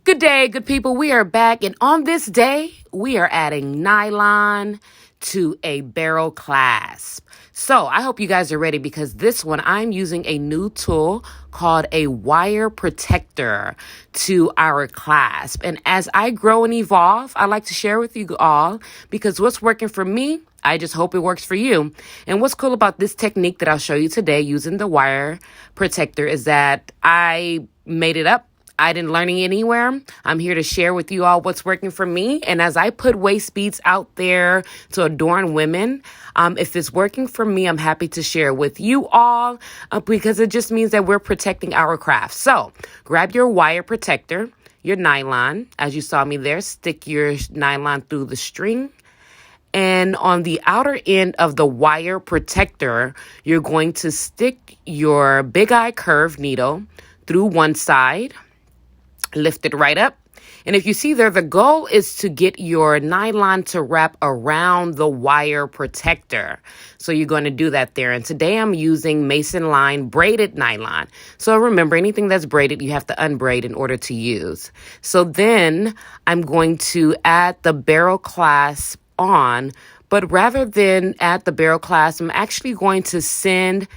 Good day, good people. We are back, and on this day, we are adding nylon to a barrel clasp. So I hope you guys are ready because this one I'm using a new tool called a wire protector to our clasp. And as I grow and evolve, I like to share with you all because what's working for me, I just hope it works for you. And what's cool about this technique that I'll show you today using the wire protector is that I made it up. I didn't learn it anywhere. I'm here to share with you all what's working for me. And as I put waist beads out there to adorn women, if it's working for me, I'm happy to share with you all because it just means that we're protecting our craft. So grab your wire protector, your nylon. As you saw me there, stick your nylon through the string. And on the outer end of the wire protector, you're going to stick your big eye curved needle through one side. Lift it right up. And if you see there, the goal is to get your nylon to wrap around the wire protector. So you're going to do that there. And today I'm using Mason line braided nylon. So remember, anything that's braided, you have to unbraid in order to use. So then I'm going to add the barrel clasp on, but rather than add the barrel clasp, I'm actually going to send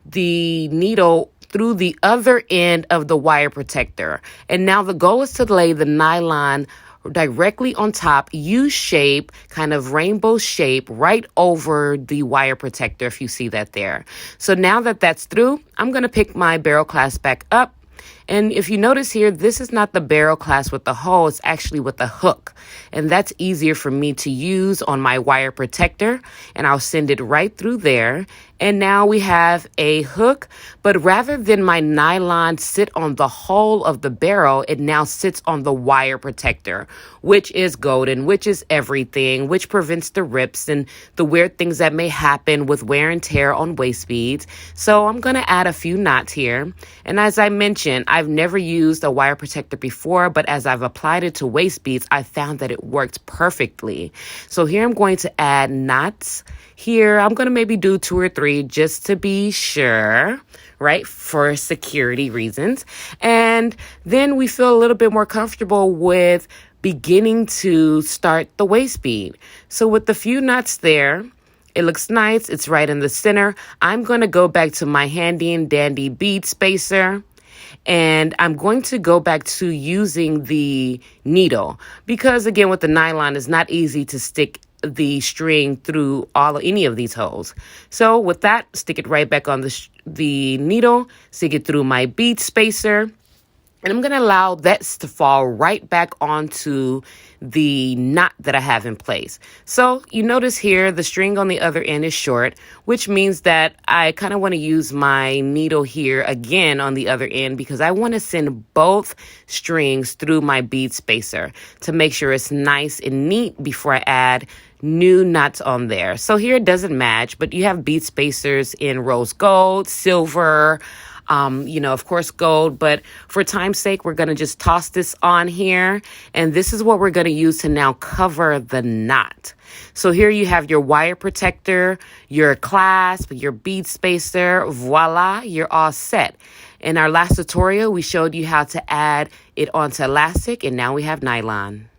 the needle through the other end of the wire protector. And now the goal is to lay the nylon directly on top, U-shape, kind of rainbow shape, right over the wire protector, if you see that there. So now that that's through, I'm going to pick my barrel clasp back up. And if you notice here, this is not the barrel clasp with the hole, it's actually with the hook. And that's easier for me to use on my wire protector. And I'll send it right through there. And now we have a hook, but rather than my nylon sit on the hole of the barrel, it now sits on the wire protector, which is golden, which is everything, which prevents the rips and the weird things that may happen with wear and tear on waist beads. So I'm going to add a few knots here. And as I mentioned, I've never used a wire protector before, but as I've applied it to waist beads, I found that it worked perfectly. So here I'm going to add knots. Here, I'm going to maybe do 2 or 3 just to be sure, right, for security reasons. And then we feel a little bit more comfortable with beginning to start the waist bead. So with the few knots there, it looks nice. It's right in the center. I'm going to go back to my handy and dandy bead spacer. And I'm going to go back to using the needle because, again, with the nylon, it's not easy to stick the string through any of these holes. So with that, stick it right back on the needle, stick it through my bead spacer. And I'm going to allow that to fall right back onto the knot that I have in place. So you notice here, the string on the other end is short, which means that I kind of want to use my needle here again on the other end because I want to send both strings through my bead spacer to make sure it's nice and neat before I add new knots on there. So here it doesn't match, but you have bead spacers in rose gold, silver, of course, gold, but for time's sake, we're going to just toss this on here. And this is what we're going to use to now cover the knot. So here you have your wire protector, your clasp, your bead spacer. Voila, you're all set. In our last tutorial, we showed you how to add it onto elastic, and now we have nylon.